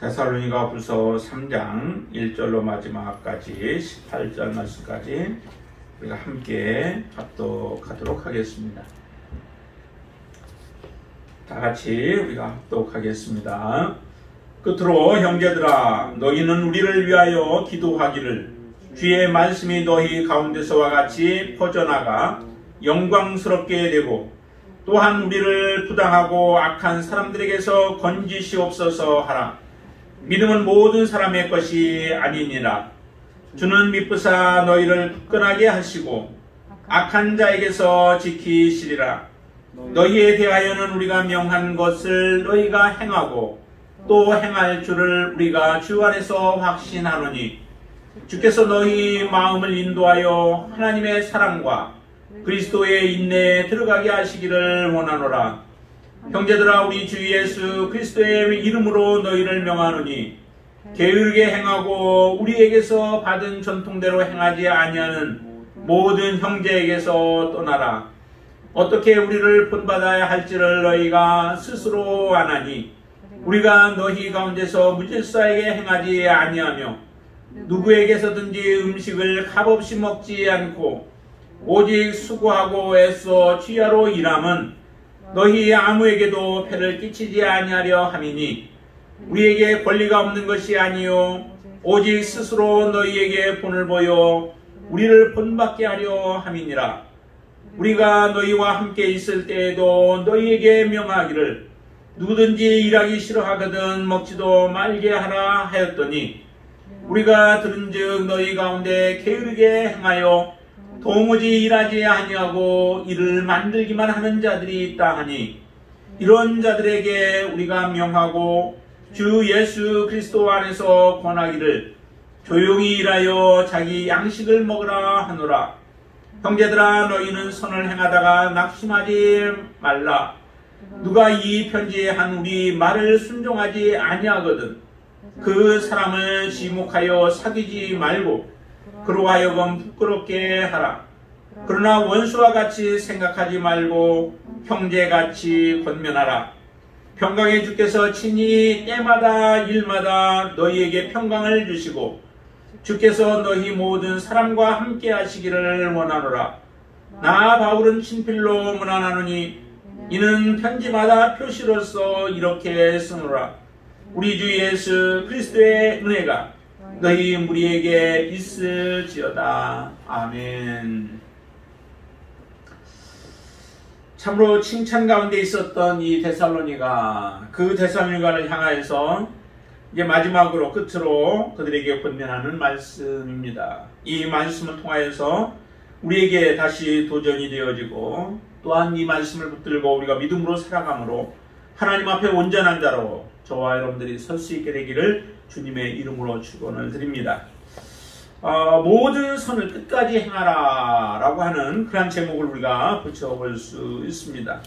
데살로니가후서 3장 1절로 마지막까지 18절 말씀까지 우리가 함께 합독하도록 하겠습니다. 다 같이 우리가 합독하겠습니다. 끝으로 형제들아, 너희는 우리를 위하여 기도하기를, 주의 말씀이 너희 가운데서와 같이 퍼져나가 영광스럽게 되고, 또한 우리를 부당하고 악한 사람들에게서 건지시옵소서 하라. 믿음은 모든 사람의 것이 아니니라. 주는 미쁘사 너희를 굳건하게 하시고 악한 자에게서 지키시리라. 너희에 대하여는 우리가 명한 것을 너희가 행하고 또 행할 줄을 우리가 주 안에서 확신하노니, 주께서 너희 마음을 인도하여 하나님의 사랑과 그리스도의 인내에 들어가게 하시기를 원하노라. 형제들아, 우리 주 예수 그리스도의 이름으로 너희를 명하노니, 게으르게 행하고 우리에게서 받은 전통대로 행하지 아니하는 모든 형제에게서 떠나라. 어떻게 우리를 본받아야 할지를 너희가 스스로 아나니, 우리가 너희 가운데서 무질서하게 행하지 아니하며 누구에게서든지 음식을 값없이 먹지 않고 오직 수고하고 애써 취하로 일함은 너희 아무에게도 폐를 끼치지 아니하려 함이니, 우리에게 권리가 없는 것이 아니요 오직 스스로 너희에게 본을 보여 우리를 본받게 하려 함이니라. 우리가 너희와 함께 있을 때에도 너희에게 명하기를, 누구든지 일하기 싫어하거든 먹지도 말게 하라 하였더니, 우리가 들은즉 너희 가운데 게으르게 행하여 도무지 일하지 아니하고 일을 만들기만 하는 자들이 있다 하니, 이런 자들에게 우리가 명하고 주 예수 그리스도 안에서 권하기를, 조용히 일하여 자기 양식을 먹으라 하노라. 형제들아, 너희는 선을 행하다가 낙심하지 말라. 누가 이 편지에 한 우리 말을 순종하지 아니하거든 그 사람을 지목하여 사귀지 말고 그로 하여금 부끄럽게 하라. 그러나 원수와 같이 생각하지 말고 형제같이 권면하라. 평강의 주께서 친히 때마다 일마다 너희에게 평강을 주시고, 주께서 너희 모든 사람과 함께 하시기를 원하노라. 나 바울은 친필로 문안하노니, 이는 편지마다 표시로서 이렇게 쓰노라. 우리 주 예수 그리스도의 은혜가 너희 무리에게 있을지어다. 아멘. 참으로 칭찬 가운데 있었던 이 데살로니가, 그 데살로니가를 향하여서 이제 마지막으로 끝으로 그들에게 권면하는 말씀입니다. 이 말씀을 통하여서 우리에게 다시 도전이 되어지고, 또한 이 말씀을 붙들고 우리가 믿음으로 살아감으로 하나님 앞에 온전한 자로 저와 여러분들이 설 수 있게 되기를 주님의 이름으로 축원을 드립니다. 모든 선을 끝까지 행하라 라고 하는 그런 제목을 우리가 붙여볼 수 있습니다.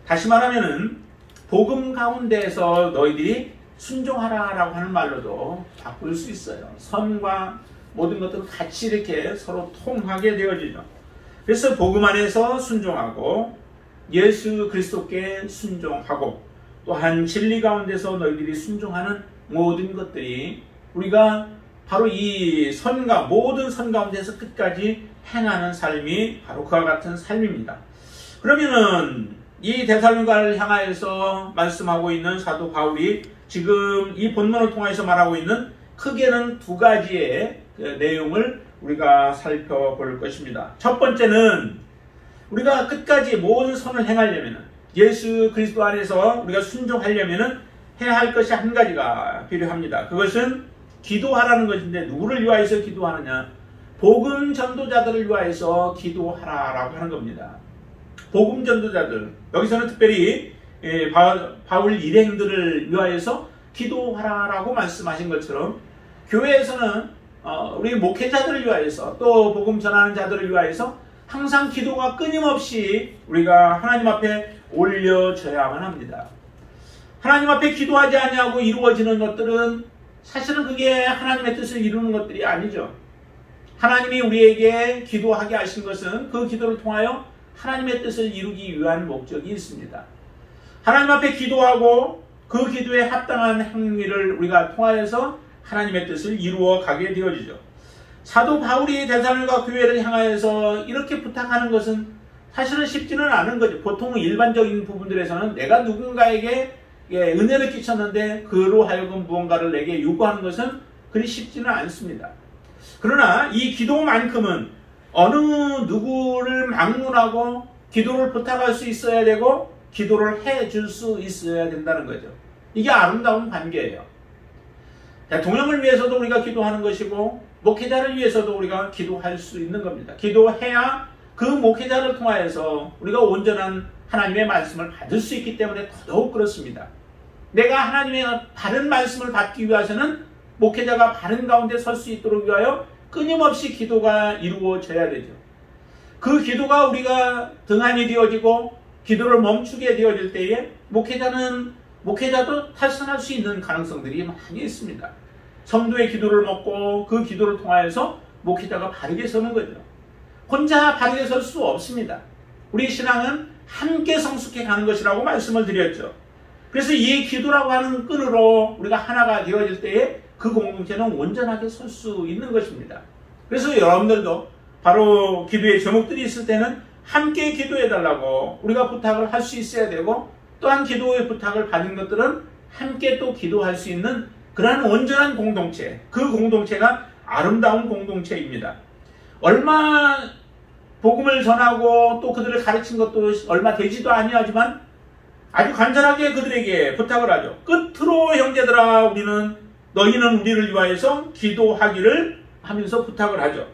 다시 말하면은 복음 가운데에서 너희들이 순종하라 라고 하는 말로도 바꿀 수 있어요. 선과 모든 것들은 같이 이렇게 서로 통하게 되어지죠. 그래서 복음 안에서 순종하고 예수 그리스도께 순종하고, 또한 진리 가운데서 너희들이 순종하는 모든 것들이 우리가 바로 이 선가, 모든 선 가운데서 끝까지 행하는 삶이 바로 그와 같은 삶입니다. 그러면은 이 데살로니가를 향하여서 말씀하고 있는 사도 바울이 지금 이 본문을 통해서 말하고 있는 크게는 두 가지의 내용을 우리가 살펴볼 것입니다. 첫 번째는 우리가 끝까지 모든 선을 행하려면, 예수 그리스도 안에서 우리가 순종하려면 해야 할 것이 한 가지가 필요합니다. 그것은 기도하라는 것인데, 누구를 위하여서 기도하느냐? 복음 전도자들을 위하여서 기도하라라고 하는 겁니다. 복음 전도자들, 여기서는 특별히 바울 일행들을 위하여서 기도하라라고 말씀하신 것처럼, 교회에서는 우리 목회자들을 위하여서, 또 복음 전하는 자들을 위하여서 항상 기도가 끊임없이 우리가 하나님 앞에 올려져야만 합니다. 하나님 앞에 기도하지 아니하고 이루어지는 것들은 사실은 그게 하나님의 뜻을 이루는 것들이 아니죠. 하나님이 우리에게 기도하게 하신 것은 그 기도를 통하여 하나님의 뜻을 이루기 위한 목적이 있습니다. 하나님 앞에 기도하고 그 기도에 합당한 행위를 우리가 통하여서 하나님의 뜻을 이루어 가게 되어지죠. 사도 바울이 데살로니가 교회를 향하여서 이렇게 부탁하는 것은 사실은 쉽지는 않은 거죠. 보통 일반적인 부분들에서는 내가 누군가에게 은혜를 끼쳤는데 그로 하여금 무언가를 내게 요구하는 것은 그리 쉽지는 않습니다. 그러나 이 기도만큼은 어느 누구를 막론하고 기도를 부탁할 수 있어야 되고 기도를 해줄 수 있어야 된다는 거죠. 이게 아름다운 관계예요. 대통령을 위해서도 우리가 기도하는 것이고 목회자를 위해서도 우리가 기도할 수 있는 겁니다. 기도해야 그 목회자를 통하여서 우리가 온전한 하나님의 말씀을 받을 수 있기 때문에 더더욱 그렇습니다. 내가 하나님의 바른 말씀을 받기 위해서는 목회자가 바른 가운데 설 수 있도록 위하여 끊임없이 기도가 이루어져야 되죠. 그 기도가 우리가 등한이 되어지고 기도를 멈추게 되어질 때에 목회자도 탈선할 수 있는 가능성들이 많이 있습니다. 성도의 기도를 먹고 그 기도를 통하여서 목회자가 바르게 서는 거죠. 혼자 바르게 설 수 없습니다. 우리 신앙은 함께 성숙해 가는 것이라고 말씀을 드렸죠. 그래서 이 기도라고 하는 끈으로 우리가 하나가 되어질 때에 그 공동체는 온전하게 설 수 있는 것입니다. 그래서 여러분들도 바로 기도의 제목들이 있을 때는 함께 기도해달라고 우리가 부탁을 할 수 있어야 되고, 또한 기도의 부탁을 받은 것들은 함께 또 기도할 수 있는 그러한 온전한 공동체, 그 공동체가 아름다운 공동체입니다. 얼마 복음을 전하고 또 그들을 가르친 것도 얼마 되지도 아니하지만 아주 간절하게 그들에게 부탁을 하죠. 끝으로 형제들아, 너희는 우리를 위하여서 기도하기를 하면서 부탁을 하죠.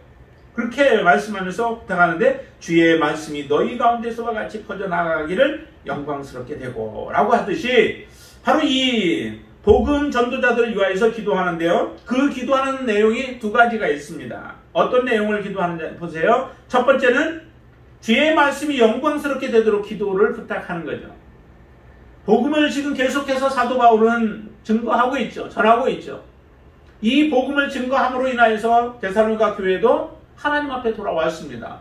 그렇게 말씀하면서 부탁하는데, 주의 말씀이 너희 가운데서와 같이 퍼져나가기를 영광스럽게 되고 라고 하듯이, 바로 이 복음 전도자들을 위하여서 기도하는데요, 그 기도하는 내용이 두 가지가 있습니다. 어떤 내용을 기도하는지 보세요. 첫 번째는 주의 말씀이 영광스럽게 되도록 기도를 부탁하는 거죠. 복음을 지금 계속해서 사도 바울은 증거하고 있죠. 전하고 있죠. 이 복음을 증거함으로 인하여서 데살로니가 교회도 하나님 앞에 돌아왔습니다.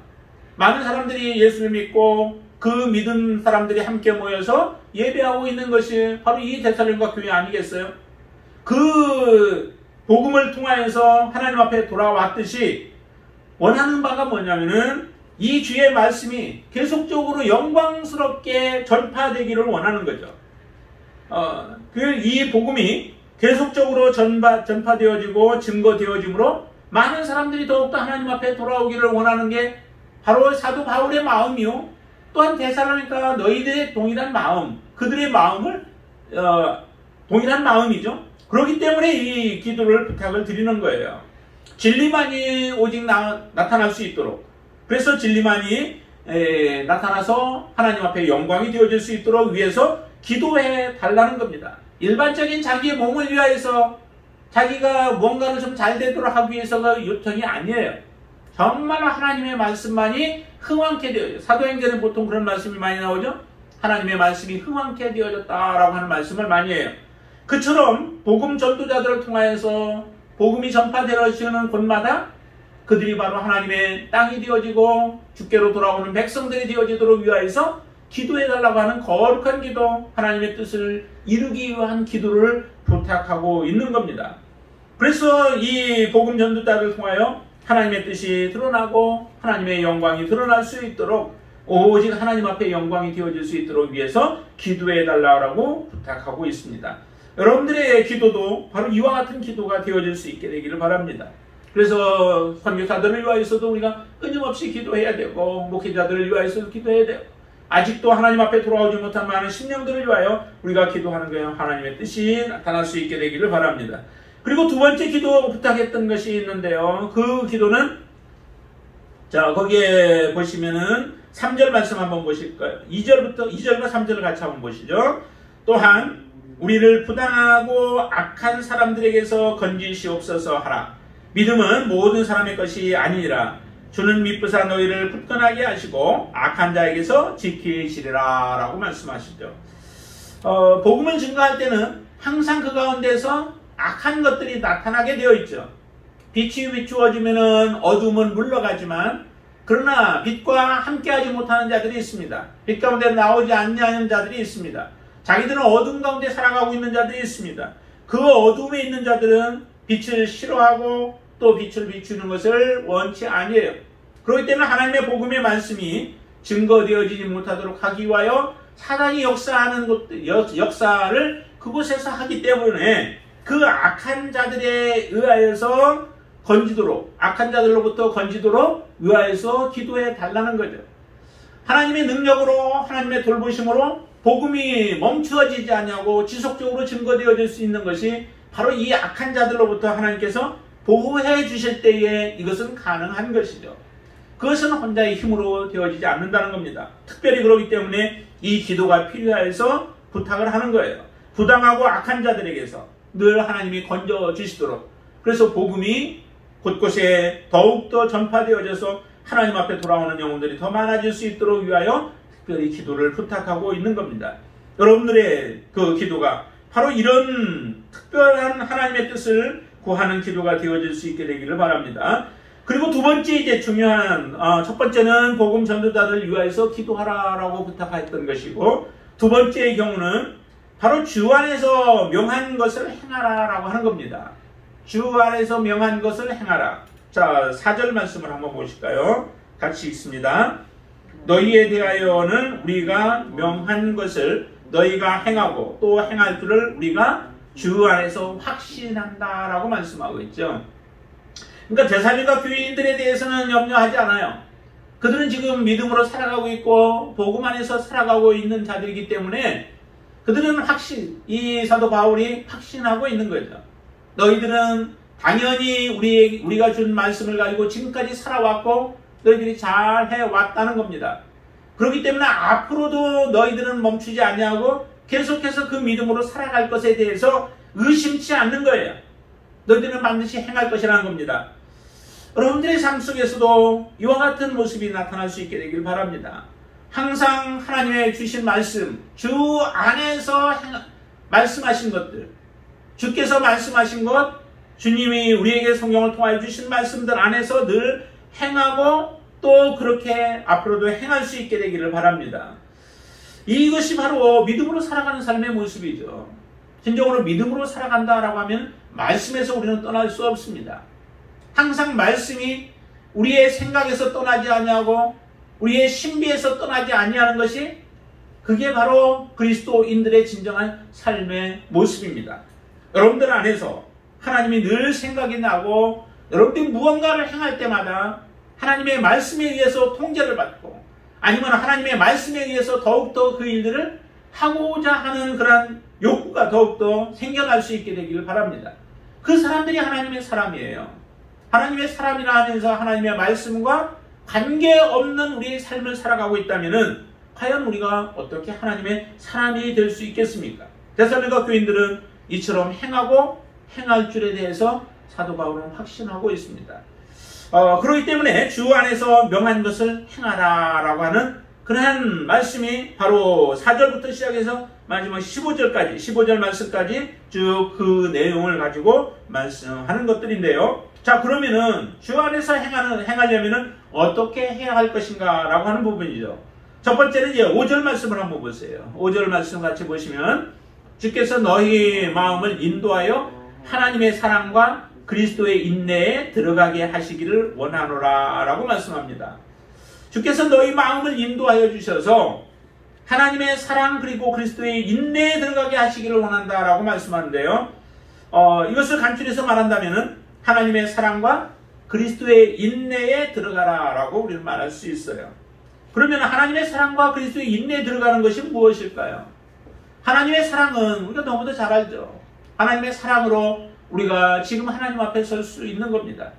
많은 사람들이 예수를 믿고 그 믿은 사람들이 함께 모여서 예배하고 있는 것이 바로 이 데살로니가 교회 아니겠어요? 그 복음을 통하여서 하나님 앞에 돌아왔듯이 원하는 바가 뭐냐면은 이 주의 말씀이 계속적으로 영광스럽게 전파되기를 원하는 거죠. 이 복음이 계속적으로 전파되어지고 증거되어지므로 많은 사람들이 더욱더 하나님 앞에 돌아오기를 원하는 게 바로 사도 바울의 마음이요, 또한 데살로니가 너희들의 동일한 마음, 그들의 마음을 동일한 마음이죠. 그렇기 때문에 이 기도를 부탁을 드리는 거예요. 진리만이 오직 나타날 수 있도록, 그래서 진리만이 나타나서 하나님 앞에 영광이 되어질 수 있도록 위해서 기도해 달라는 겁니다. 일반적인 자기의 몸을 위하여서 자기가 뭔가를 좀 잘 되도록 하기 위해서가 요청이 아니에요. 정말 하나님의 말씀만이 흥왕케 되어져. 사도행전에 보통 그런 말씀이 많이 나오죠. 하나님의 말씀이 흥왕케 되어졌다라고 하는 말씀을 많이 해요. 그처럼 복음 전도자들을 통하여서 복음이 전파되어지는 곳마다 그들이 바로 하나님의 땅이 되어지고 주께로 돌아오는 백성들이 되어지도록 위하여서 기도해달라고 하는 거룩한 기도, 하나님의 뜻을 이루기 위한 기도를 부탁하고 있는 겁니다. 그래서 이 복음 전도자를 통하여 하나님의 뜻이 드러나고 하나님의 영광이 드러날 수 있도록, 오직 하나님 앞에 영광이 되어질 수 있도록 위해서 기도해달라고 부탁하고 있습니다. 여러분들의 기도도 바로 이와 같은 기도가 되어질 수 있게 되기를 바랍니다. 그래서 선교사들을 위하여서도 우리가 끊임없이 기도해야 되고, 목회자들을 위하여서도 기도해야 되고, 아직도 하나님 앞에 돌아오지 못한 많은 심령들을 위하여 우리가 기도하는 거예요. 하나님의 뜻이 나타날 수 있게 되기를 바랍니다. 그리고 두 번째 기도 부탁했던 것이 있는데요, 그 기도는 거기에 보시면은 3절 말씀 한번 보실까요? 2절과 3절을 같이 한번 보시죠. 또한 우리를 부당하고 악한 사람들에게서 건지시옵소서 하라. 믿음은 모든 사람의 것이 아니니라. 주는 미쁘사 너희를 굳건하게 하시고 악한 자에게서 지키시리라 라고 말씀하시죠. 복음을 증거할 때는 항상 그 가운데서 악한 것들이 나타나게 되어 있죠. 빛이 비추어지면 어둠은 물러가지만, 그러나 빛과 함께하지 못하는 자들이 있습니다. 빛 가운데 나오지 않는 자들이 있습니다. 자기들은 어둠 가운데 살아가고 있는 자들이 있습니다. 그 어둠에 있는 자들은 빛을 싫어하고 또 빛을 비추는 것을 원치 아니해요. 그렇기 때문에 하나님의 복음의 말씀이 증거되어지지 못하도록 하기 위하여 사단이 역사하는 역사를 그곳에서 하기 때문에 그 악한 자들에 의하여서 건지도록, 악한 자들로부터 건지도록 의하여서 기도해 달라는 거죠. 하나님의 능력으로, 하나님의 돌보심으로 복음이 멈추어지지 않냐고 지속적으로 증거되어질 수 있는 것이 바로 이 악한 자들로부터 하나님께서 보호해 주실 때에 이것은 가능한 것이죠. 그것은 혼자의 힘으로 되어지지 않는다는 겁니다. 특별히 그렇기 때문에 이 기도가 필요해서 부탁을 하는 거예요. 부당하고 악한 자들에게서 늘 하나님이 건져주시도록, 그래서 복음이 곳곳에 더욱더 전파되어져서 하나님 앞에 돌아오는 영혼들이 더 많아질 수 있도록 위하여 특별히 기도를 부탁하고 있는 겁니다. 여러분들의 그 기도가 바로 이런 특별한 하나님의 뜻을 구하는 기도가 되어질 수 있게 되기를 바랍니다. 그리고 두 번째 이제 중요한, 첫 번째는 복음 전도자들을 위하여서 기도하라라고 부탁했던 것이고, 두 번째의 경우는 바로 주 안에서 명한 것을 행하라라고 하는 겁니다. 주 안에서 명한 것을 행하라. 자, 4절 말씀을 한번 보실까요? 같이 읽습니다. 너희에 대하여는 우리가 명한 것을 너희가 행하고 또 행할 줄을 우리가 주 안에서 확신한다라고 말씀하고 있죠. 그러니까 데살로니가 교인들에 대해서는 염려하지 않아요. 그들은 지금 믿음으로 살아가고 있고 복음 안에서 살아가고 있는 자들이기 때문에 그들은 이 사도 바울이 확신하고 있는 거죠. 너희들은 당연히 우리가 준 말씀을 가지고 지금까지 살아왔고 너희들이 잘 해왔다는 겁니다. 그렇기 때문에 앞으로도 너희들은 멈추지 아니하고 계속해서 그 믿음으로 살아갈 것에 대해서 의심치 않는 거예요. 너희들은 반드시 행할 것이라는 겁니다. 여러분들의 삶 속에서도 이와 같은 모습이 나타날 수 있게 되길 바랍니다. 항상 하나님의 주신 말씀, 주 안에서 말씀하신 것들, 주께서 말씀하신 것, 주님이 우리에게 성경을 통하여 주신 말씀들 안에서 늘 행하고 또 그렇게 앞으로도 행할 수 있게 되기를 바랍니다. 이것이 바로 믿음으로 살아가는 삶의 모습이죠. 진정으로 믿음으로 살아간다라고 하면 말씀에서 우리는 떠날 수 없습니다. 항상 말씀이 우리의 생각에서 떠나지 아니하고 우리의 신비에서 떠나지 아니하는 것이 그게 바로 그리스도인들의 진정한 삶의 모습입니다. 여러분들 안에서 하나님이 늘 생각이 나고 여러분들이 무언가를 행할 때마다 하나님의 말씀에 의해서 통제를 받고 아니면 하나님의 말씀에 의해서 더욱더 그 일들을 하고자 하는 그런 욕구가 더욱더 생겨날 수 있게 되기를 바랍니다. 그 사람들이 하나님의 사람이에요. 하나님의 사람이라 하면서 하나님의 말씀과 관계없는 우리의 삶을 살아가고 있다면 과연 우리가 어떻게 하나님의 사람이 될 수 있겠습니까? 데살로니가 교인들은 이처럼 행하고 행할 줄에 대해서 사도 바울은 확신하고 있습니다. 그렇기 때문에 주 안에서 명한 것을 행하라라고 하는 그러한 말씀이 바로 4절부터 시작해서 마지막 15절 말씀까지 쭉 그 내용을 가지고 말씀하는 것들인데요. 자, 그러면은 주 안에서 행하려면은 어떻게 해야 할 것인가 라고 하는 부분이죠. 첫 번째는 이제 5절 말씀을 한번 보세요. 5절 말씀 같이 보시면 주께서 너희 마음을 인도하여 하나님의 사랑과 그리스도의 인내에 들어가게 하시기를 원하노라 라고 말씀합니다. 주께서 너희 마음을 인도하여 주셔서 하나님의 사랑 그리고 그리스도의 인내에 들어가게 하시기를 원한다 라고 말씀하는데요. 이것을 간추려서 말한다면 하나님의 사랑과 그리스도의 인내에 들어가라 라고 우리는 말할 수 있어요. 그러면 하나님의 사랑과 그리스도의 인내에 들어가는 것이 무엇일까요? 하나님의 사랑은 우리가 너무도 잘 알죠. 하나님의 사랑으로 우리가 지금 하나님 앞에 설 수 있는 겁니다.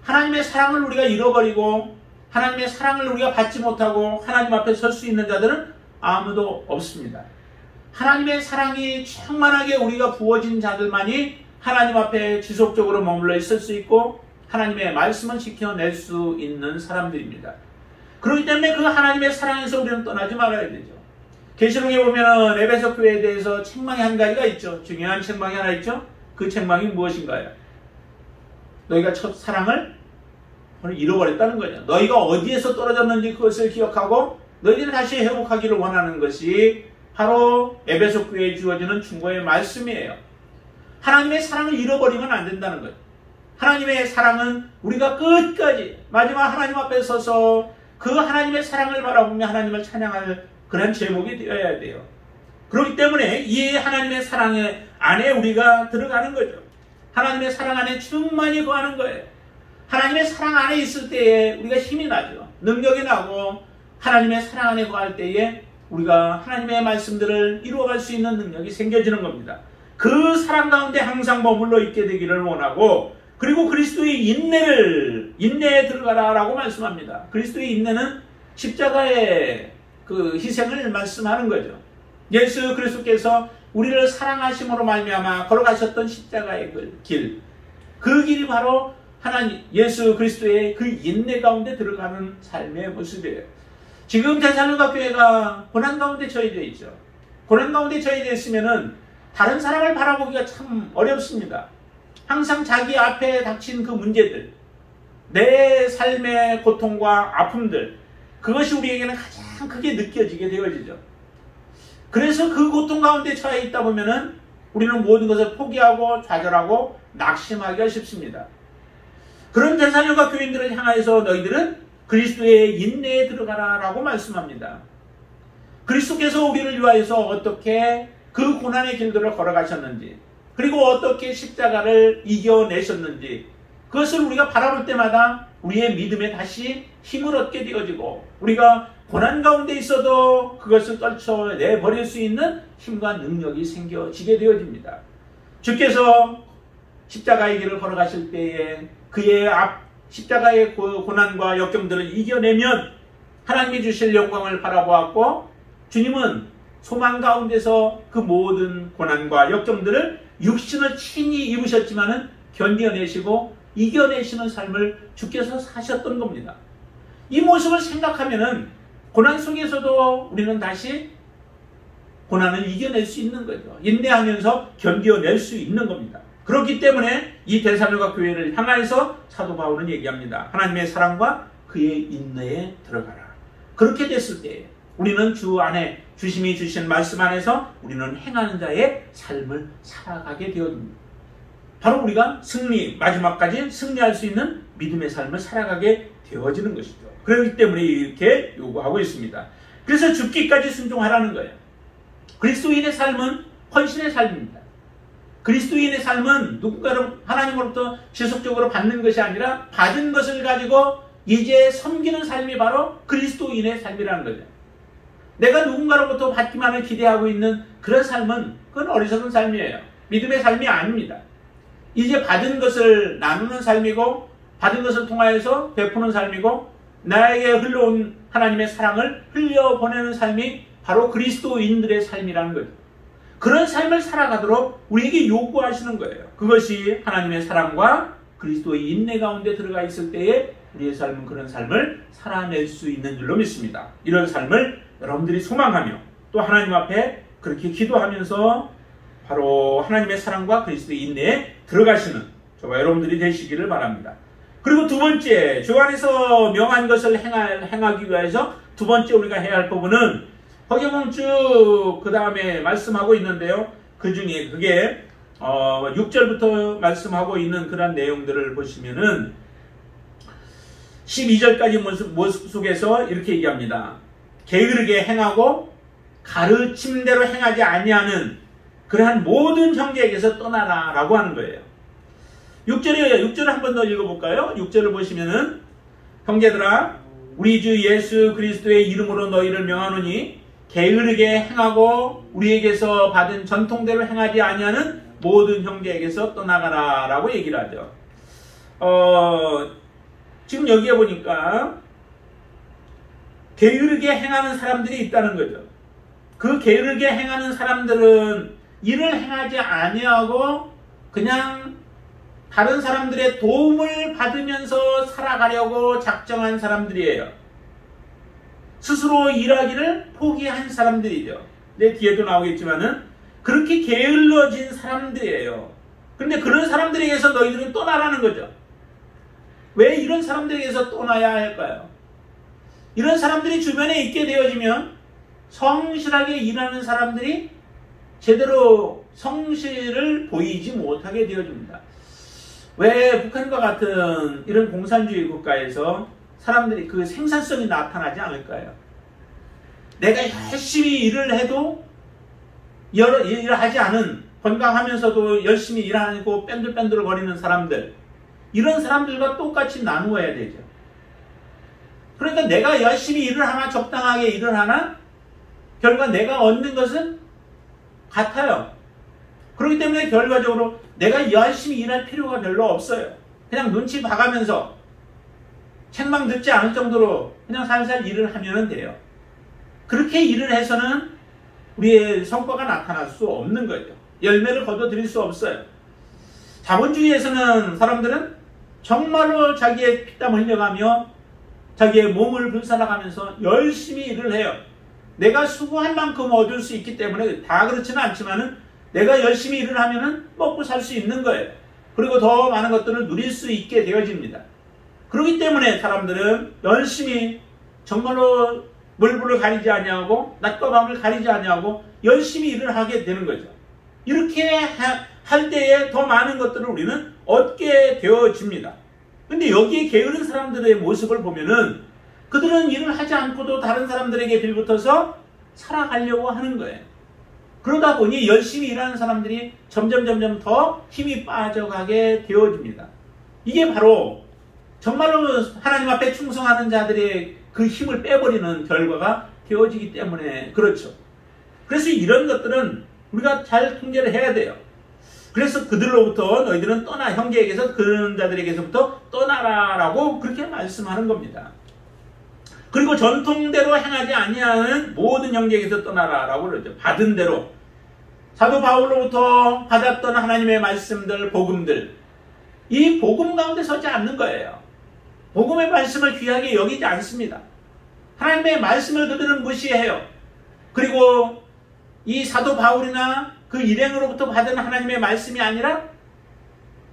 하나님의 사랑을 우리가 잃어버리고 하나님의 사랑을 우리가 받지 못하고 하나님 앞에 설 수 있는 자들은 아무도 없습니다. 하나님의 사랑이 충만하게 우리가 부어진 자들만이 하나님 앞에 지속적으로 머물러 있을 수 있고 하나님의 말씀을 지켜낼 수 있는 사람들입니다. 그렇기 때문에 그 하나님의 사랑에서 우리는 떠나지 말아야 되죠. 계시록에 보면 에베소 교회에 대해서 책망이 한 가지가 있죠. 중요한 책망이 하나 있죠. 그 책망이 무엇인가요? 너희가 첫 사랑을 잃어버렸다는 거죠. 너희가 어디에서 떨어졌는지 그것을 기억하고 너희들이 다시 회복하기를 원하는 것이 바로 에베소 교회에 주어지는 충고의 말씀이에요. 하나님의 사랑을 잃어버리면 안 된다는 거예요. 하나님의 사랑은 우리가 끝까지 마지막 하나님 앞에 서서 그 하나님의 사랑을 바라보며 하나님을 찬양할 그런 제목이 되어야 돼요. 그렇기 때문에 이 하나님의 사랑 안에 우리가 들어가는 거죠. 하나님의 사랑 안에 충만히 거하는 거예요. 하나님의 사랑 안에 있을 때에 우리가 힘이 나죠. 능력이 나고 하나님의 사랑 안에 거할 때에 우리가 하나님의 말씀들을 이루어갈 수 있는 능력이 생겨지는 겁니다. 그 사랑 가운데 항상 머물러 있게 되기를 원하고, 그리고 그리스도의 인내에 들어가라라고 말씀합니다. 그리스도의 인내는 십자가의 그 희생을 말씀하는 거죠. 예수 그리스도께서 우리를 사랑하심으로 말미암아 걸어가셨던 십자가의 길, 그 길이 바로 하나님 예수 그리스도의 그 인내 가운데 들어가는 삶의 모습이에요. 지금 데살로니가 교회가 고난 가운데 처해져 있죠. 고난 가운데 처해져 있으면은 다른 사람을 바라보기가 참 어렵습니다. 항상 자기 앞에 닥친 그 문제들, 내 삶의 고통과 아픔들, 그것이 우리에게는 가장 크게 느껴지게 되어지죠. 그래서 그 고통 가운데 처해 있다 보면은 우리는 모든 것을 포기하고 좌절하고 낙심하기가 쉽습니다. 그런 데살로니가 교인들을 향하여서 너희들은 그리스도의 인내에 들어가라 라고 말씀합니다. 그리스도께서 우리를 위하여서 어떻게 그 고난의 길들을 걸어가셨는지, 그리고 어떻게 십자가를 이겨내셨는지, 그것을 우리가 바라볼 때마다 우리의 믿음에 다시 힘을 얻게 되어지고, 우리가 고난 가운데 있어도 그것을 떨쳐내버릴 수 있는 힘과 능력이 생겨지게 되어집니다. 주께서 십자가의 길을 걸어가실 때에 그의 십자가의 고난과 역경들을 이겨내면 하나님이 주실 영광을 바라보았고, 주님은 소망 가운데서 그 모든 고난과 역경들을 육신을 친히 입으셨지만은 견뎌내시고 이겨내시는 삶을 주께서 사셨던 겁니다. 이 모습을 생각하면은 고난 속에서도 우리는 다시 고난을 이겨낼 수 있는 거죠. 인내하면서 견뎌낼 수 있는 겁니다. 그렇기 때문에 이 데살로니가 교회를 향하여서 사도 바울은 얘기합니다. 하나님의 사랑과 그의 인내에 들어가라. 그렇게 됐을 때 우리는 주 안에 주심이 주신 말씀 안에서 우리는 행하는 자의 삶을 살아가게 되어집니다. 바로 우리가 마지막까지 승리할 수 있는 믿음의 삶을 살아가게 되어지는 것이죠. 그렇기 때문에 이렇게 요구하고 있습니다. 그래서 죽기까지 순종하라는 거예요. 그리스도인의 삶은 헌신의 삶입니다. 그리스도인의 삶은 누군가를 하나님으로부터 지속적으로 받는 것이 아니라 받은 것을 가지고 이제 섬기는 삶이 바로 그리스도인의 삶이라는 거죠. 내가 누군가로부터 받기만을 기대하고 있는 그런 삶은 그건 어리석은 삶이에요. 믿음의 삶이 아닙니다. 이제 받은 것을 나누는 삶이고, 받은 것을 통하여서 베푸는 삶이고, 나에게 흘러온 하나님의 사랑을 흘려보내는 삶이 바로 그리스도인들의 삶이라는 거죠. 그런 삶을 살아가도록 우리에게 요구하시는 거예요. 그것이 하나님의 사랑과 그리스도의 인내 가운데 들어가 있을 때에 우리의 삶은 그런 삶을 살아낼 수 있는 줄로 믿습니다. 이런 삶을 여러분들이 소망하며 또 하나님 앞에 그렇게 기도하면서 바로 하나님의 사랑과 그리스도의 인내에 들어가시는 저와 여러분들이 되시기를 바랍니다. 그리고 두 번째, 주 안에서 명한 것을 행하기 위해서 두 번째 우리가 해야 할 부분은 거기 보면 쭉 그 다음에 말씀하고 있는데요. 그 중에 그게 6절부터 말씀하고 있는 그런 내용들을 보시면은 12절까지 모습 속에서 이렇게 얘기합니다. 게으르게 행하고 가르침대로 행하지 아니하는 그러한 모든 형제에게서 떠나라 라고 하는 거예요. 6절을 한 번 더 읽어볼까요? 6절을 보시면은 형제들아 우리 주 예수 그리스도의 이름으로 너희를 명하노니 게으르게 행하고 우리에게서 받은 전통대로 행하지 아니하는 모든 형제에게서 떠나가라 라고 얘기를 하죠. 지금 여기에 보니까 게으르게 행하는 사람들이 있다는 거죠. 그 게으르게 행하는 사람들은 일을 행하지 아니하고 그냥 다른 사람들의 도움을 받으면서 살아가려고 작정한 사람들이에요. 스스로 일하기를 포기한 사람들이죠. 내 뒤에도 나오겠지만은 그렇게 게을러진 사람들이에요. 그런데 그런 사람들에게서 너희들은 떠나라는 거죠. 왜 이런 사람들에게서 떠나야 할까요? 이런 사람들이 주변에 있게 되어지면 성실하게 일하는 사람들이 제대로 성실을 보이지 못하게 되어집니다. 왜 북한과 같은 이런 공산주의 국가에서 사람들이 그 생산성이 나타나지 않을까요? 내가 열심히 일을 해도 일을 하지 않은, 건강하면서도 열심히 일하고 뺀들뺀들 거리는 사람들, 이런 사람들과 똑같이 나누어야 되죠. 그러니까 내가 열심히 일을 하나, 적당하게 일을 하나, 결과 내가 얻는 것은 같아요. 그렇기 때문에 결과적으로 내가 열심히 일할 필요가 별로 없어요. 그냥 눈치 봐가면서 책망 듣지 않을 정도로 그냥 살살 일을 하면 돼요. 그렇게 일을 해서는 우리의 성과가 나타날 수 없는 거죠. 열매를 거둬들일 수 없어요. 자본주의에서는 사람들은 정말로 자기의 피땀 흘려가며 자기의 몸을 불살라가면서 열심히 일을 해요. 내가 수고한 만큼 얻을 수 있기 때문에, 다 그렇지는 않지만은 내가 열심히 일을 하면은 먹고 살 수 있는 거예요. 그리고 더 많은 것들을 누릴 수 있게 되어집니다. 그렇기 때문에 사람들은 열심히 정말로 물불을 가리지 아니하고 낮과 밤을 가리지 아니하고 열심히 일을 하게 되는 거죠. 이렇게 할 때에 더 많은 것들을 우리는 얻게 되어집니다. 근데 여기에 게으른 사람들의 모습을 보면은 그들은 일을 하지 않고도 다른 사람들에게 빌붙어서 살아가려고 하는 거예요. 그러다 보니 열심히 일하는 사람들이 점점 더 힘이 빠져가게 되어집니다. 이게 바로 정말로 하나님 앞에 충성하는 자들의 그 힘을 빼버리는 결과가 되어지기 때문에 그렇죠. 그래서 이런 것들은 우리가 잘 통제를 해야 돼요. 그래서 그들로부터 너희들은 떠나, 형제에게서 그런 자들에게서부터 떠나라라고 그렇게 말씀하는 겁니다. 그리고 전통대로 행하지 아니하는 모든 형제에게서 떠나라라고 그러죠. 받은 대로. 사도 바울로부터 받았던 하나님의 말씀들, 복음들, 이 복음 가운데 서지 않는 거예요. 복음의 말씀을 귀하게 여기지 않습니다. 하나님의 말씀을 그들은 무시해요. 그리고 이 사도 바울이나 그 일행으로부터 받은 하나님의 말씀이 아니라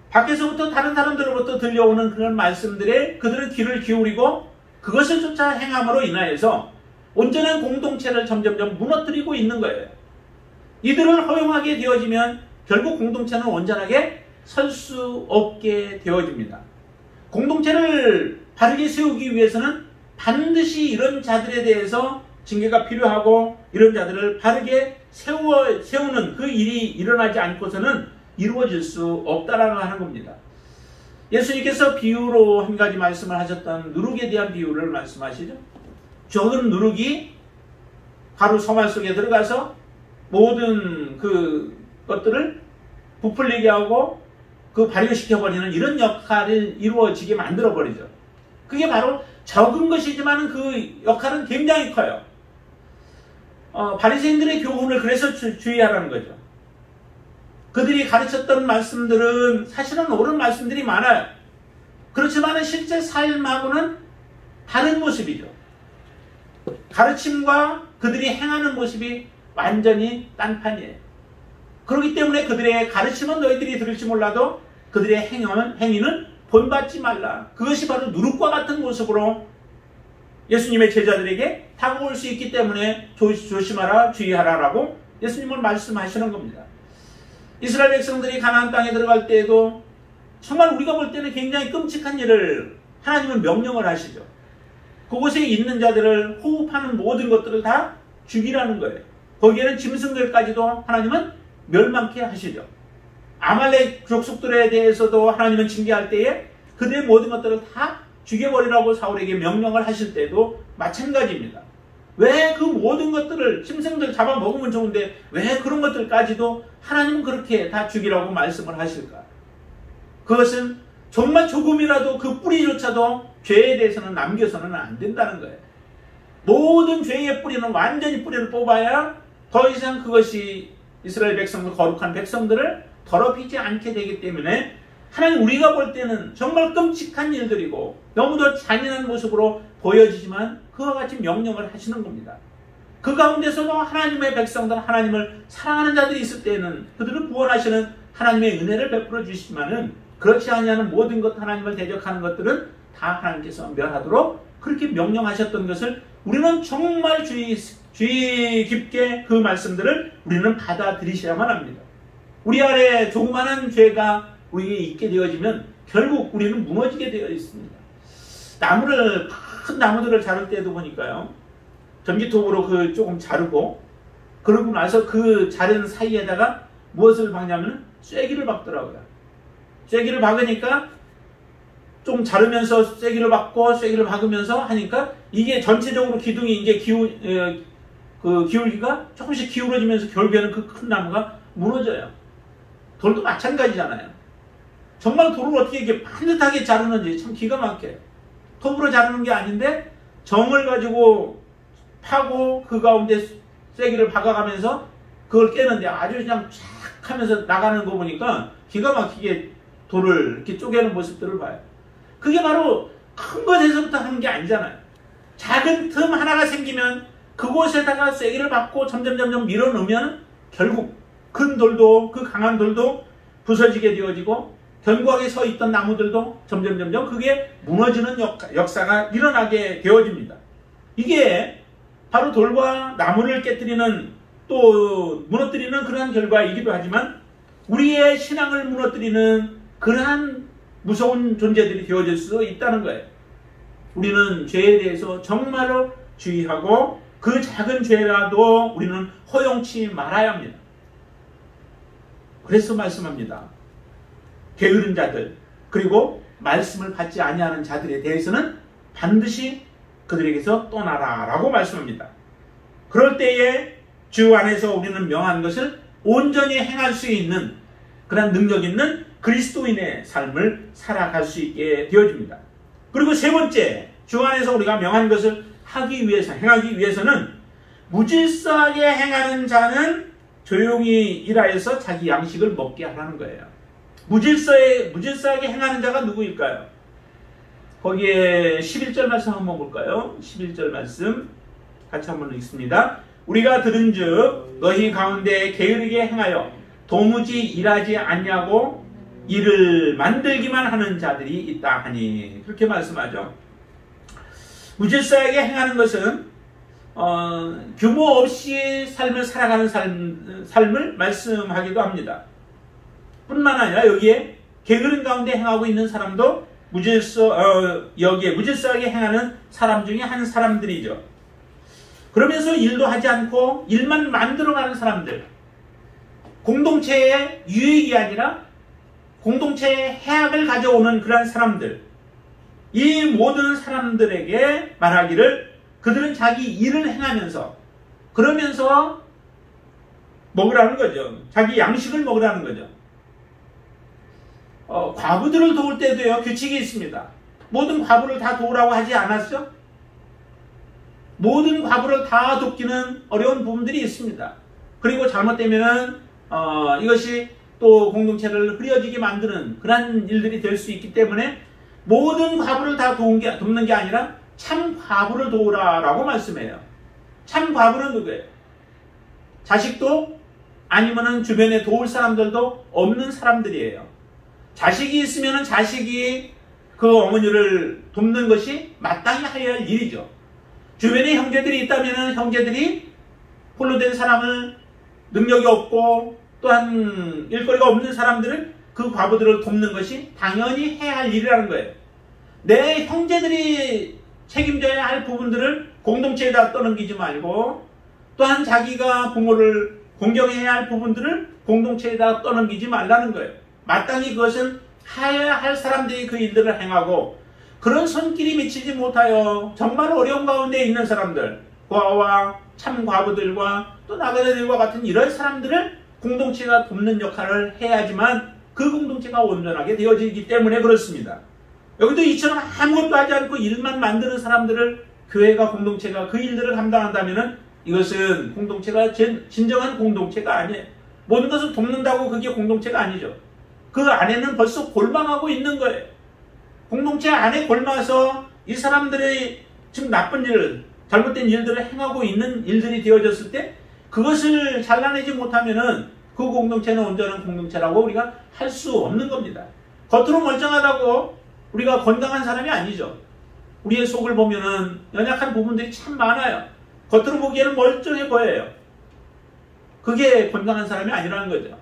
밖에서부터 다른 사람들로부터 들려오는 그런 말씀들에 그들은 귀를 기울이고 그것을 쫓아 행함으로 인하여서 온전한 공동체를 점점 무너뜨리고 있는 거예요. 이들을 허용하게 되어지면 결국 공동체는 온전하게 설 수 없게 되어집니다. 공동체를 바르게 세우기 위해서는 반드시 이런 자들에 대해서 징계가 필요하고 이런 자들을 바르게 세우는 그 일이 일어나지 않고서는 이루어질 수 없다라고 하는 겁니다. 예수님께서 비유로 한 가지 말씀을 하셨던 누룩에 대한 비유를 말씀하시죠. 적은 누룩이 가루 소말 속에 들어가서 모든 그 것들을 부풀리게 하고 그 발효시켜버리는 이런 역할을 이루어지게 만들어버리죠. 그게 바로 적은 것이지만 그 역할은 굉장히 커요. 바리새인들의 교훈을 그래서 주의하라는 거죠. 그들이 가르쳤던 말씀들은 사실은 옳은 말씀들이 많아요. 그렇지만 실제 삶하고는 다른 모습이죠. 가르침과 그들이 행하는 모습이 완전히 딴판이에요. 그렇기 때문에 그들의 가르침은 너희들이 들을지 몰라도 그들의 행위는 본받지 말라. 그것이 바로 누룩과 같은 모습으로 예수님의 제자들에게 다가올 수 있기 때문에 조심하라, 주의하라라고 예수님은 말씀하시는 겁니다. 이스라엘 백성들이 가나안 땅에 들어갈 때에도 정말 우리가 볼 때는 굉장히 끔찍한 일을 하나님은 명령을 하시죠. 그곳에 있는 자들을 호흡하는 모든 것들을 다 죽이라는 거예요. 거기에는 짐승들까지도 하나님은 멸망케 하시죠. 아말렉 족속들에 대해서도 하나님은 징계할 때에 그들의 모든 것들을 다 죽여버리라고 사울에게 명령을 하실 때도 마찬가지입니다. 왜 그 모든 것들을 짐승들 잡아먹으면 좋은데 왜 그런 것들까지도 하나님은 그렇게 다 죽이라고 말씀을 하실까? 그것은 정말 조금이라도 그 뿌리조차도 죄에 대해서는 남겨서는 안 된다는 거예요. 모든 죄의 뿌리는 완전히 뿌리를 뽑아야 더 이상 그것이 이스라엘 백성들, 거룩한 백성들을 더럽히지 않게 되기 때문에 하나님 우리가 볼 때는 정말 끔찍한 일들이고 너무도 잔인한 모습으로 보여지지만 그와 같이 명령을 하시는 겁니다. 그 가운데서도 하나님의 백성들, 하나님을 사랑하는 자들이 있을 때는 그들을 구원하시는 하나님의 은혜를 베풀어 주시지만은 그렇지 아니하는 모든 것, 하나님을 대적하는 것들은 다 하나님께서 멸하도록 그렇게 명령하셨던 것을 우리는 정말 주의 깊게 그 말씀들을 우리는 받아들이셔야만 합니다. 우리 안에 조그마한 죄가 우리에게 있게 되어지면 결국 우리는 무너지게 되어 있습니다. 큰 나무들을 자를 때도 보니까요, 전기톱으로 그 조금 자르고, 그러고 나서 그 자른 사이에다가 무엇을 박냐면 쐐기를 박더라고요. 쐐기를 박으니까 좀 자르면서 쐐기를 박고 쐐기를 박으면서 하니까 이게 전체적으로 기둥이 이제 기울기가 조금씩 기울어지면서 결국에는 그 큰 나무가 무너져요. 돌도 마찬가지잖아요. 정말 돌을 어떻게 이렇게 반듯하게 자르는지 참 기가 막혀요. 톱으로 자르는 게 아닌데 정을 가지고 파고 그 가운데 쐐기를 박아가면서 그걸 깨는데 아주 그냥 쫙 하면서 나가는 거 보니까 기가 막히게 돌을 이렇게 쪼개는 모습들을 봐요. 그게 바로 큰 것에서부터 하는 게 아니잖아요. 작은 틈 하나가 생기면 그곳에다가 쐐기를 박고 점점 밀어 넣으면 결국 큰 돌도, 그 강한 돌도 부서지게 되어지고 견고하게 서 있던 나무들도 점점 그게 무너지는 역사가 일어나게 되어집니다. 이게 바로 돌과 나무를 깨뜨리는, 또 무너뜨리는 그러한 결과이기도 하지만 우리의 신앙을 무너뜨리는 그러한 무서운 존재들이 되어질 수 있다는 거예요. 우리는 죄에 대해서 정말로 주의하고 그 작은 죄라도 우리는 허용치 말아야 합니다. 그래서 말씀합니다. 게으른 자들, 그리고 말씀을 받지 아니하는 자들에 대해서는 반드시 그들에게서 떠나라 라고 말씀합니다. 그럴 때에 주 안에서 우리는 명한 것을 온전히 행할 수 있는 그런 능력 있는 그리스도인의 삶을 살아갈 수 있게 되어집니다. 그리고 세 번째, 주 안에서 우리가 명한 것을 행하기 위해서는 무질서하게 행하는 자는 조용히 일하여서 자기 양식을 먹게 하라는 거예요. 무질서하게 행하는 자가 누구일까요? 거기에 11절 말씀 한번 볼까요? 11절 말씀 같이 한번 읽습니다. 우리가 들은즉 너희 가운데 게으르게 행하여 도무지 일하지 않냐고 일을 만들기만 하는 자들이 있다 하니, 그렇게 말씀하죠. 무질서하게 행하는 것은 규모 없이 삶을 살아가는 삶을 말씀하기도 합니다. 뿐만 아니라 여기에 게으른 가운데 행하고 있는 사람도 여기에 무질서하게 행하는 사람 중에 한 사람들이죠. 그러면서 일도 하지 않고 일만 만들어가는 사람들, 공동체의 유익이 아니라 공동체의 해악을 가져오는 그러한 사람들, 이 모든 사람들에게 말하기를 그들은 자기 일을 행하면서 그러면서 먹으라는 거죠. 자기 양식을 먹으라는 거죠. 과부들을 도울 때도요, 규칙이 있습니다. 모든 과부를 다 도우라고 하지 않았죠? 모든 과부를 다 돕기는 어려운 부분들이 있습니다. 그리고 잘못되면 이것이 또 공동체를 흐려지게 만드는 그런 일들이 될 수 있기 때문에 모든 과부를 다 돕는 게 아니라 참 과부를 도우라라고 말씀해요. 참 과부는 누구예요? 자식도 아니면은 주변에 도울 사람들도 없는 사람들이에요. 자식이 있으면 자식이 그 어머니를 돕는 것이 마땅히 해야 할 일이죠. 주변에 형제들이 있다면 형제들이 홀로 된 사람을, 능력이 없고 또한 일거리가 없는 사람들을, 그 과부들을 돕는 것이 당연히 해야 할 일이라는 거예요. 내 형제들이 책임져야 할 부분들을 공동체에다 떠넘기지 말고, 또한 자기가 부모를 공경해야 할 부분들을 공동체에다 떠넘기지 말라는 거예요. 마땅히 그것은 해야 할 사람들이 그 일들을 행하고, 그런 손길이 미치지 못하여 정말 어려운 가운데 있는 사람들, 고아와 참 과부들과 또 나그네들과 같은 이런 사람들을 공동체가 돕는 역할을 해야지만 그 공동체가 온전하게 되어지기 때문에 그렇습니다. 여기도 이처럼 아무것도 하지 않고 일만 만드는 사람들을 교회가, 공동체가 그 일들을 감당한다면 이것은 공동체가 진정한 공동체가 아니에요. 모든 것을 돕는다고 그게 공동체가 아니죠. 그 안에는 벌써 골망하고 있는 거예요. 공동체 안에 골마서 이 사람들의 지금 나쁜 일, 잘못된 일들을 행하고 있는 일들이 되어졌을 때 그것을 잘라내지 못하면은 그 공동체는 온전한 공동체라고 우리가 할 수 없는 겁니다. 겉으로 멀쩡하다고 우리가 건강한 사람이 아니죠. 우리의 속을 보면은 연약한 부분들이 참 많아요. 겉으로 보기에는 멀쩡해 보여요. 그게 건강한 사람이 아니라는 거죠.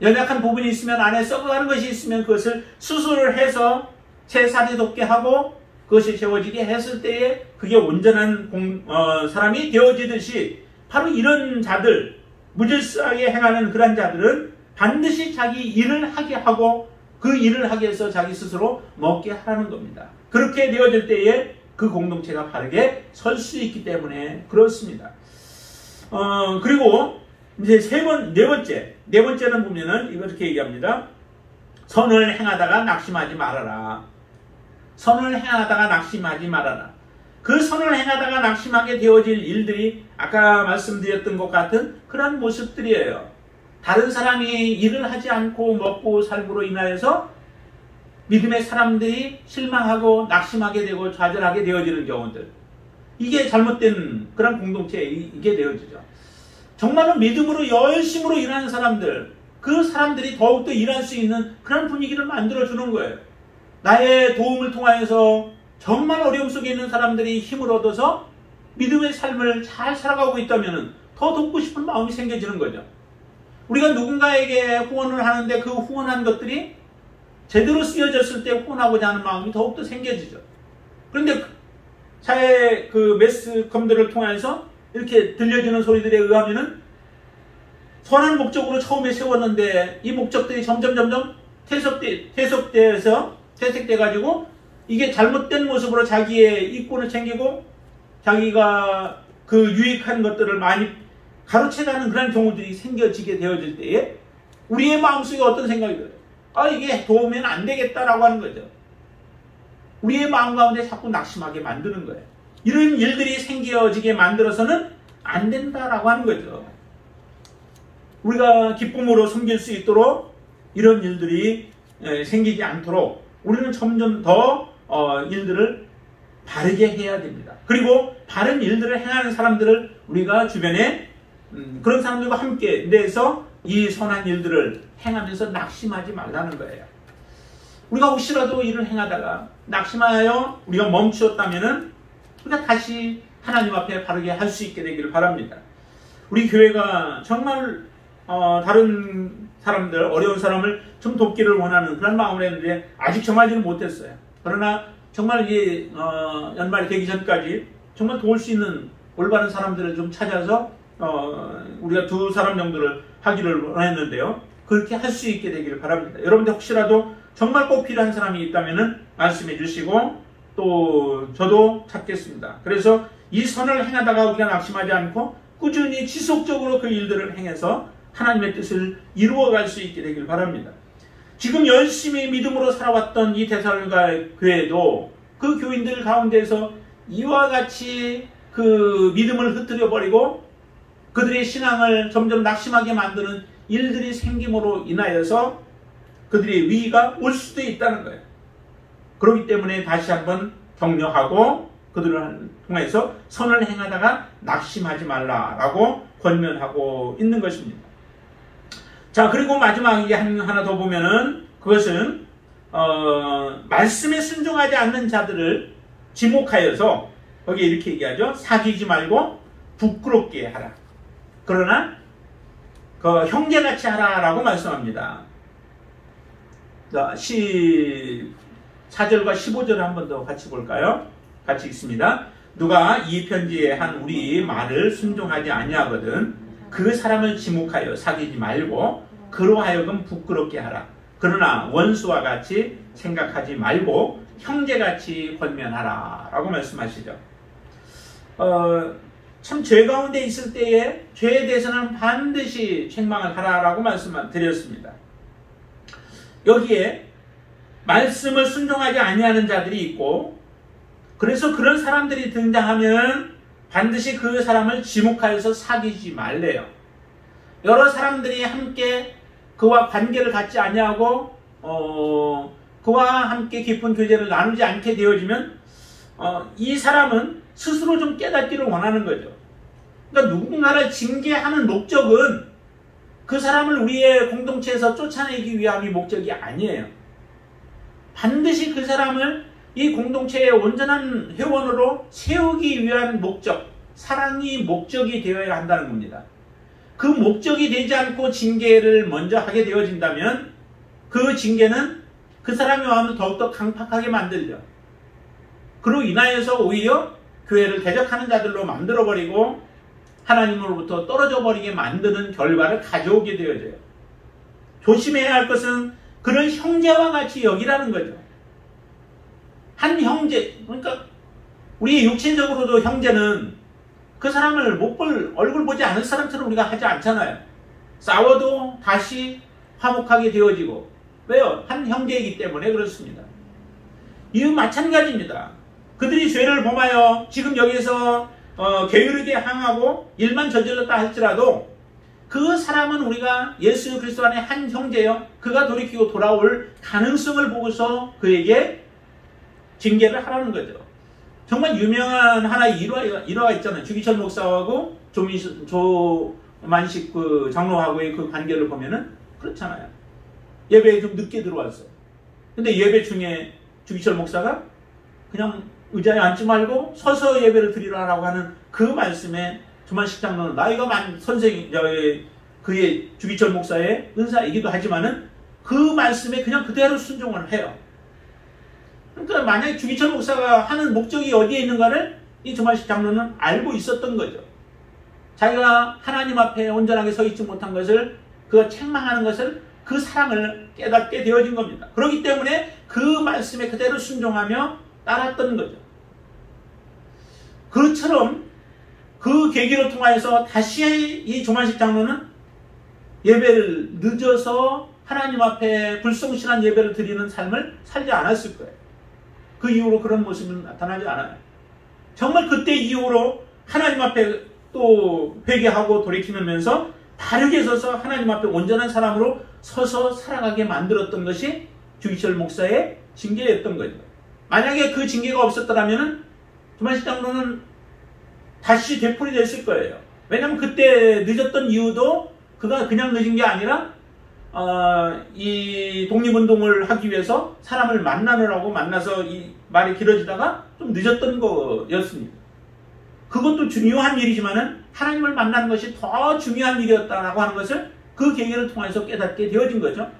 연약한 부분이 있으면, 안에 썩어가는 것이 있으면 그것을 수술을 해서 채살이 돋게 하고 그것이 채워지게 했을 때에 그게 온전한 사람이 되어지듯이, 바로 이런 자들, 무질서하게 행하는 그런 자들은 반드시 자기 일을 하게 하고 그 일을 하게 해서 자기 스스로 먹게 하라는 겁니다. 그렇게 되어질 때에 그 공동체가 바르게 설 수 있기 때문에 그렇습니다. 그리고 이제 네 번째는 보면은 이렇게 얘기합니다. 선을 행하다가 낙심하지 말아라. 선을 행하다가 낙심하지 말아라. 그 선을 행하다가 낙심하게 되어질 일들이 아까 말씀드렸던 것 같은 그런 모습들이에요. 다른 사람이 일을 하지 않고 먹고 살므로 인하여서 믿음의 사람들이 실망하고 낙심하게 되고 좌절하게 되어지는 경우들. 이게 잘못된 그런 공동체에 이게 되어지죠. 정말로 믿음으로 열심으로 일하는 사람들, 그 사람들이 더욱더 일할 수 있는 그런 분위기를 만들어주는 거예요. 나의 도움을 통하여서 정말 어려움 속에 있는 사람들이 힘을 얻어서 믿음의 삶을 잘 살아가고 있다면 더 돕고 싶은 마음이 생겨지는 거죠. 우리가 누군가에게 후원을 하는데 그 후원한 것들이 제대로 쓰여졌을 때 후원하고자 하는 마음이 더욱더 생겨지죠. 그런데 사회 매스컴들을 통해서 이렇게 들려지는 소리들에 의하면은 선한 목적으로 처음에 세웠는데 이 목적들이 점점 퇴색돼가지고 이게 잘못된 모습으로 자기의 이권을 챙기고 자기가 그 유익한 것들을 많이 가로채가는 그런 경우들이 생겨지게 되어질 때에 우리의 마음속에 어떤 생각이 들어요? 이게 도우면 안 되겠다라고 하는 거죠. 우리의 마음 가운데 자꾸 낙심하게 만드는 거예요. 이런 일들이 생겨지게 만들어서는 안 된다라고 하는 거죠. 우리가 기쁨으로 섬길 수 있도록 이런 일들이 생기지 않도록 우리는 점점 더 일들을 바르게 해야 됩니다. 그리고 바른 일들을 행하는 사람들을 우리가 주변에 그런 사람들과 함께 내서 이 선한 일들을 행하면서 낙심하지 말라는 거예요. 우리가 혹시라도 일을 행하다가 낙심하여 우리가 멈추었다면은 우리가 다시 하나님 앞에 바르게 할 수 있게 되기를 바랍니다. 우리 교회가 정말 다른 사람들, 어려운 사람을 좀 돕기를 원하는 그런 마음을 했는데 아직 정하지는 못했어요. 그러나 정말 이게 연말이 되기 전까지 정말 도울 수 있는 올바른 사람들을 좀 찾아서 우리가 2사람 정도를 하기를 원했는데요. 그렇게 할 수 있게 되기를 바랍니다. 여러분들 혹시라도 정말 꼭 필요한 사람이 있다면 말씀해 주시고 또 저도 찾겠습니다. 그래서 이 선을 행하다가 우리가 낙심하지 않고 꾸준히 지속적으로 그 일들을 행해서 하나님의 뜻을 이루어갈 수 있게 되길 바랍니다. 지금 열심히 믿음으로 살아왔던 이 데살로니가 교회도 그 교인들 가운데서 이와 같이 그 믿음을 흩뜨려버리고 그들의 신앙을 점점 낙심하게 만드는 일들이 생김으로 인하여서 그들의 위기가 올 수도 있다는 거예요. 그렇기 때문에 다시 한번 격려하고 그들을 통해서 선을 행하다가 낙심하지 말라라고 권면하고 있는 것입니다. 자, 그리고 마지막에 하나 더 보면은 그것은 말씀에 순종하지 않는 자들을 지목하여서 거기에 이렇게 얘기하죠. 사귀지 말고 부끄럽게 하라. 그러나 형제같이 하라라고 말씀합니다. 4절과 15절을 한 번 더 같이 볼까요? 같이 읽습니다. 누가 이 편지에 한 우리 말을 순종하지 아니하거든 그 사람을 지목하여 사귀지 말고 그로 하여금 부끄럽게 하라. 그러나 원수와 같이 생각하지 말고 형제같이 권면하라 라고 말씀하시죠. 참 죄 가운데 있을 때에 죄에 대해서는 반드시 책망을 하라라고 말씀을 드렸습니다. 여기에 말씀을 순종하지 아니하는 자들이 있고 그래서 그런 사람들이 등장하면 반드시 그 사람을 지목하여서 사귀지 말래요. 여러 사람들이 함께 그와 관계를 갖지 아니하고 그와 함께 깊은 교제를 나누지 않게 되어지면 이 사람은 스스로 좀 깨닫기를 원하는 거죠. 그러니까 누군가를 징계하는 목적은 그 사람을 우리의 공동체에서 쫓아내기 위함이 목적이 아니에요. 반드시 그 사람을 이 공동체의 온전한 회원으로 세우기 위한 목적, 사랑이 목적이 되어야 한다는 겁니다. 그 목적이 되지 않고 징계를 먼저 하게 되어진다면 그 징계는 그 사람의 마음을 더욱더 강팍하게 만들죠. 그로 인하여서 오히려 교회를 대적하는 자들로 만들어버리고 하나님으로부터 떨어져 버리게 만드는 결과를 가져오게 되어져요. 조심해야 할 것은 그런 형제와 같이 여기라는 거죠. 한 형제, 그러니까 우리 육체적으로도 형제는 그 사람을 얼굴 보지 않은 사람처럼 우리가 하지 않잖아요. 싸워도 다시 화목하게 되어지고. 왜요? 한 형제이기 때문에 그렇습니다. 이건 마찬가지입니다. 그들이 죄를 범하여 지금 여기서 게으르게 행하고 일만 저질렀다 할지라도 그 사람은 우리가 예수 그리스도 안에 한 형제요. 그가 돌이키고 돌아올 가능성을 보고서 그에게 징계를 하라는 거죠. 정말 유명한 하나의 일화가 있잖아요. 주기철 목사하고 조만식 그 장로하고의 그 관계를 보면은 그렇잖아요. 예배에 좀 늦게 들어왔어요. 근데 예배 중에 주기철 목사가 그냥 의자에 앉지 말고 서서 예배를 드리라고 하는 그 말씀에 조만식 장로는 나이가 많은 그의 주기철 목사의 은사이기도 하지만은 그 말씀에 그냥 그대로 순종을 해요. 그러니까 만약에 주기철 목사가 하는 목적이 어디에 있는가를 이 조만식 장로는 알고 있었던 거죠. 자기가 하나님 앞에 온전하게 서 있지 못한 것을, 그가 책망하는 것을, 그 사랑을 깨닫게 되어진 겁니다. 그렇기 때문에 그 말씀에 그대로 순종하며 따랐던 거죠. 그처럼 그 계기로 통하여서 다시 이 조만식 장로는 예배를 늦어서 하나님 앞에 불성실한 예배를 드리는 삶을 살지 않았을 거예요. 그 이후로 그런 모습은 나타나지 않아요. 정말 그때 이후로 하나님 앞에 또 회개하고 돌이키면서 바르게 서서 하나님 앞에 온전한 사람으로 서서 살아가게 만들었던 것이 주기철 목사의 징계였던 거죠. 만약에 그 징계가 없었더라면 조만식 장로는 다시 되풀이 됐을 거예요. 왜냐하면 그때 늦었던 이유도 그가 그냥 늦은 게 아니라 이 독립운동을 하기 위해서 사람을 만나느라고 만나서 이 말이 길어지다가 좀 늦었던 거였습니다. 그것도 중요한 일이지만은 하나님을 만나는 것이 더 중요한 일이었다라고 하는 것을 그 계기를 통해서 깨닫게 되어진 거죠.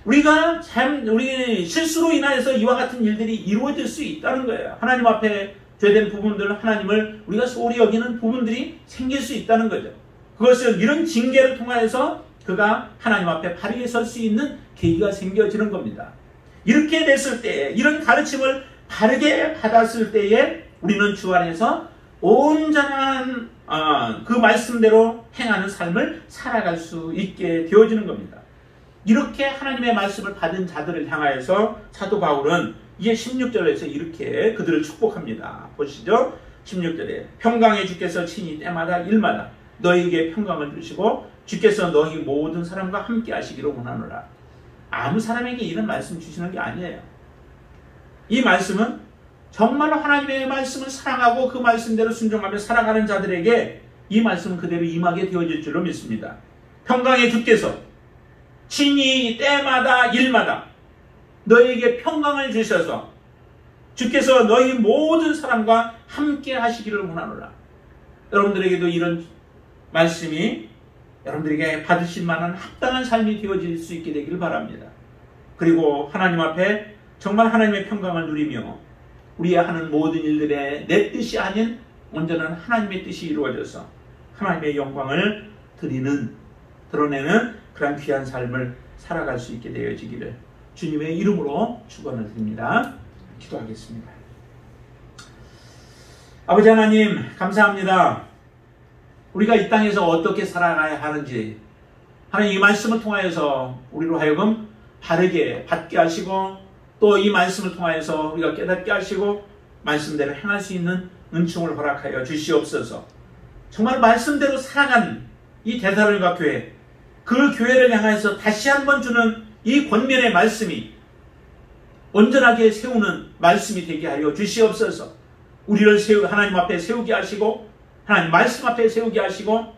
우리가 우리 실수로 인하여서 이와 같은 일들이 이루어질 수 있다는 거예요. 하나님 앞에 죄된 부분들, 하나님을 우리가 소홀히 여기는 부분들이 생길 수 있다는 거죠. 그것을 이런 징계를 통하여서 그가 하나님 앞에 바르게 설 수 있는 계기가 생겨지는 겁니다. 이렇게 됐을 때, 이런 가르침을 바르게 받았을 때에 우리는 주 안에서 온전한 그 말씀대로 행하는 삶을 살아갈 수 있게 되어지는 겁니다. 이렇게 하나님의 말씀을 받은 자들을 향하여서 사도 바울은 이제 16절에서 이렇게 그들을 축복합니다. 보시죠. 16절에 평강의 주께서 친히 때마다 일마다 너희에게 평강을 주시고 주께서 너희 모든 사람과 함께 하시기를 원하노라. 아무 사람에게 이런 말씀 주시는 게 아니에요. 이 말씀은 정말로 하나님의 말씀을 사랑하고 그 말씀대로 순종하며 살아가는 자들에게 이 말씀은 그대로 임하게 되어질 줄로 믿습니다. 평강의 주께서 친히 때마다 일마다 너희에게 평강을 주셔서 주께서 너희 모든 사람과 함께 하시기를 원하노라. 여러분들에게도 이런 말씀이 여러분들에게 받으실 만한 합당한 삶이 되어질 수 있게 되기를 바랍니다. 그리고 하나님 앞에 정말 하나님의 평강을 누리며 우리가 하는 모든 일들에 내 뜻이 아닌 온전한 하나님의 뜻이 이루어져서 하나님의 영광을 드러내는 그런 귀한 삶을 살아갈 수 있게 되어지기를 주님의 이름으로 축원을 드립니다. 기도하겠습니다. 아버지 하나님 감사합니다. 우리가 이 땅에서 어떻게 살아가야 하는지 하나님 이 말씀을 통하여서 우리로 하여금 바르게 받게 하시고 또 이 말씀을 통하여서 우리가 깨닫게 하시고 말씀대로 행할 수 있는 은총을 허락하여 주시옵소서. 정말 말씀대로 살아간 이 데살로니가 교회, 그 교회를 향해서 다시 한번 주는 이 권면의 말씀이 온전하게 세우는 말씀이 되게 하여 주시옵소서. 우리를 하나님 앞에 세우게 하시고 하나님 말씀 앞에 세우게 하시고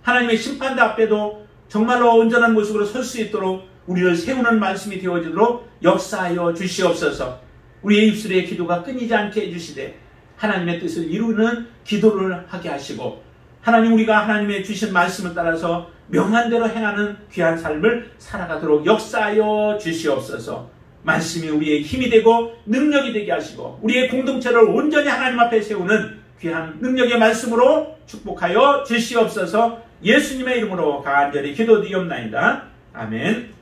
하나님의 심판대 앞에도 정말로 온전한 모습으로 설 수 있도록 우리를 세우는 말씀이 되어지도록 역사하여 주시옵소서. 우리의 입술의 기도가 끊이지 않게 해주시되 하나님의 뜻을 이루는 기도를 하게 하시고 하나님 우리가 하나님의 주신 말씀을 따라서 명한 대로 행하는 귀한 삶을 살아가도록 역사하여 주시옵소서. 말씀이 우리의 힘이 되고 능력이 되게 하시고 우리의 공동체를 온전히 하나님 앞에 세우는 귀한 능력의 말씀으로 축복하여 주시옵소서. 예수님의 이름으로 간절히 기도드리옵나이다. 아멘.